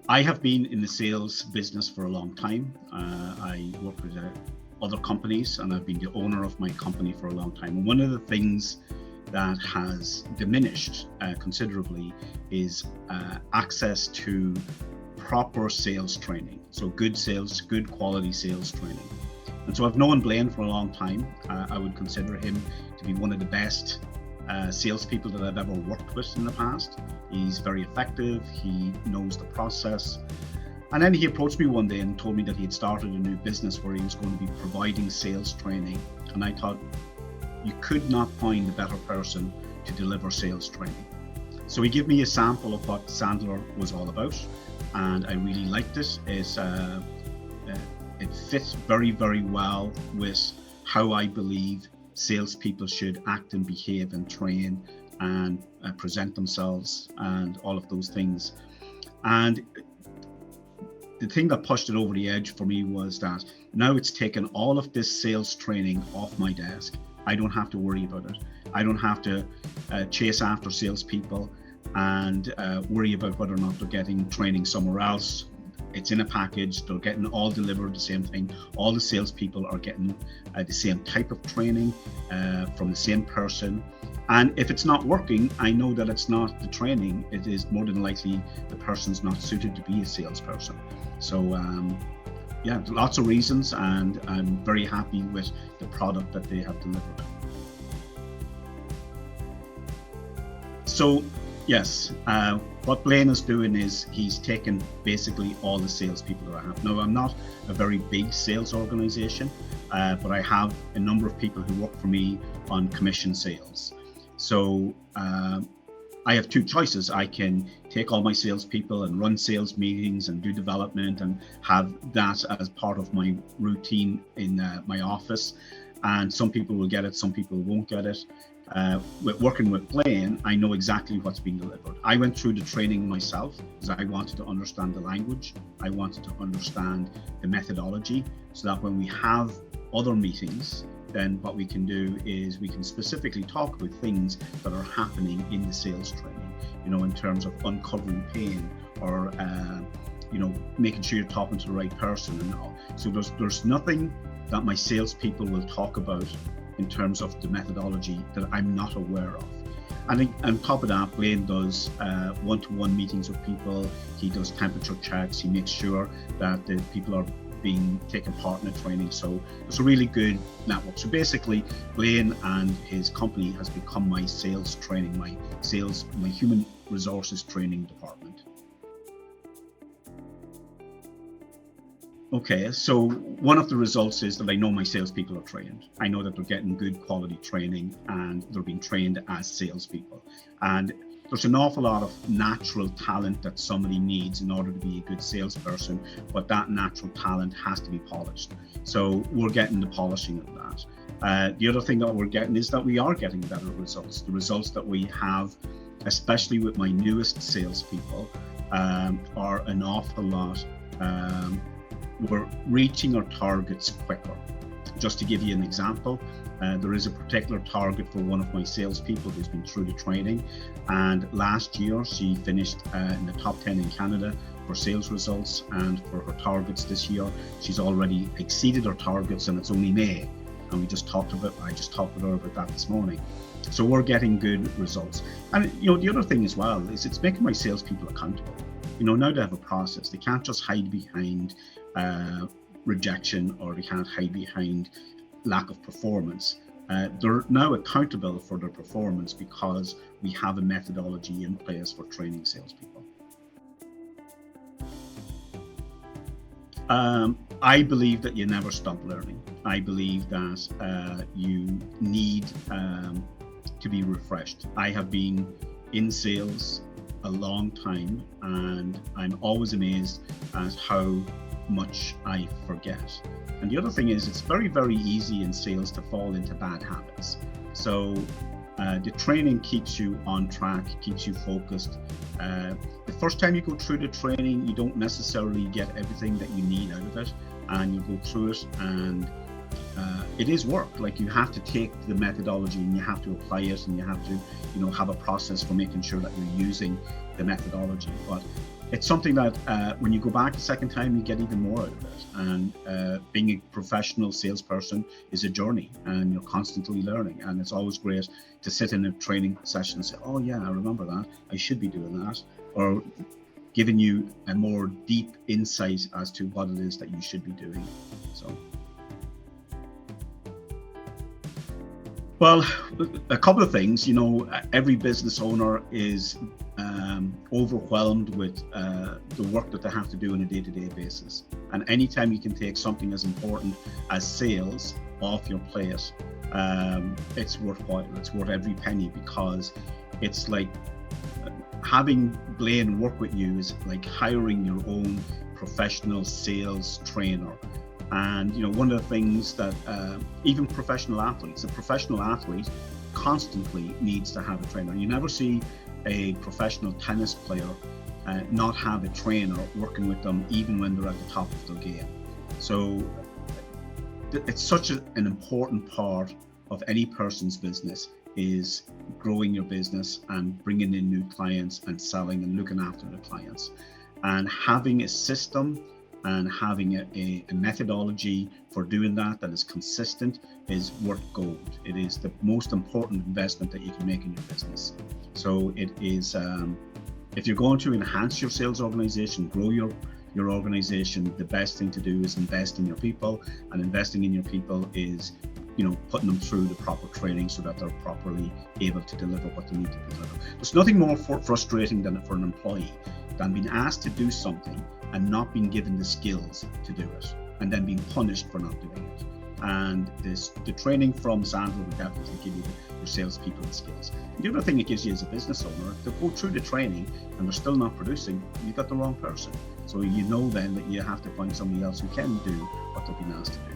I have been in the sales business for a long time. I work with other companies, and I've been the owner of my company for a long time. And one of the things that has diminished considerably is access to proper sales training. So good quality sales training. And so I've known Blaine for a long time. I would consider him to be one of the best salespeople that I've ever worked with in the past. He's very effective. He knows the process. And then he approached me one day and told me that he had started a new business where he was going to be providing sales training. And I thought, you could not find a better person to deliver sales training. So he gave me a sample of what Sandler was all about, and I really liked it. It fits very, very well with how I believe salespeople should act and behave and train and present themselves and all of those things. And the thing that pushed it over the edge for me was that now it's taken all of this sales training off my desk. I don't have to worry about it. I don't have to chase after salespeople and worry about whether or not they're getting training somewhere else. It's in a package. They're getting all delivered the same thing. All the salespeople are getting the same type of training from the same person. And if it's not working, I know that it's not the training. It is more than likely the person's not suited to be a salesperson. So yeah, lots of reasons, and I'm very happy with the product that they have delivered. So yes, what Blaine is doing is he's taken basically all the salespeople that I have. Now, I'm not a very big sales organization, but I have a number of people who work for me on commission sales. So I have two choices. I can take all my salespeople and run sales meetings and do development and have that as part of my routine in my office. And some people will get it, some people won't get it. With working with Blaine, I know exactly what's being delivered. I went through the training myself because I wanted to understand the language. I wanted to understand the methodology so that when we have other meetings, then what we can do is we can specifically talk about things that are happening in the sales training, in terms of uncovering pain or, making sure you're talking to the right person and all. So there's nothing that my salespeople will talk about in terms of the methodology that I'm not aware of. And on top of that, Blaine does one-to-one meetings with people. He does temperature checks. He makes sure that the people are being taken part in the training. So it's a really good network. So basically, Blaine and his company has become my sales training, my human resources training department. Okay, so one of the results is that I know my salespeople are trained. I know that they're getting good quality training and they're being trained as salespeople. And there's an awful lot of natural talent that somebody needs in order to be a good salesperson, but that natural talent has to be polished. So we're getting the polishing of that. The other thing that we're getting is that we are getting better results. The results that we have, especially with my newest salespeople, are an awful lot. We're reaching our targets quicker. Just to give you an example, there is a particular target for one of my salespeople who's been through the training, and last year she finished in the top 10 in Canada for sales results, and for her targets this year, she's already exceeded her targets, and it's only May. And I just talked with her about that this morning. So we're getting good results. And the other thing as well is it's making my salespeople accountable. Now they have a process. They can't just hide behind rejection, or they can't hide behind lack of performance. They're now accountable for their performance because we have a methodology in place for training salespeople. I believe that you never stop learning. I believe that you need to be refreshed. I have been in sales a long time, and I'm always amazed at how much I forget. And the other thing is, it's very, very easy in sales to fall into bad habits. So the training keeps you on track, keeps you focused. The first time you go through the training, you don't necessarily get everything that you need out of it, and you go through it, and it is work. Like, you have to take the methodology and you have to apply it, and you have to, have a process for making sure that you're using the methodology. But it's something that when you go back a second time, you get even more out of it. And being a professional salesperson is a journey, and you're constantly learning. And it's always great to sit in a training session and say, oh yeah, I remember that, I should be doing that, or giving you a more deep insight as to what it is that you should be doing. So, well, a couple of things. Every business owner is overwhelmed with the work that they have to do on a day-to-day basis. And anytime you can take something as important as sales off your plate, it's worthwhile. It's worth every penny, because it's like having Blaine work with you is like hiring your own professional sales trainer. And one of the things that even professional athletes, a professional athlete constantly needs to have a trainer. You never see a professional tennis player not have a trainer working with them even when they're at the top of their game. So it's such an important part of any person's business, is growing your business and bringing in new clients and selling and looking after the clients. And having a system and having a methodology for doing that is consistent is worth gold. It is the most important investment that you can make in your business. So it is, if you're going to enhance your sales organization, grow your organization, the best thing to do is invest in your people. And investing in your people is putting them through the proper training so that they're properly able to deliver what they need to deliver. There's nothing more frustrating for an employee than being asked to do something and not being given the skills to do it, and then being punished for not doing it. And the training from Sandler will definitely give you your salespeople the skills. And the other thing it gives you as a business owner, to go through the training and they're still not producing, you've got the wrong person. So then that you have to find somebody else who can do what they've been asked to do.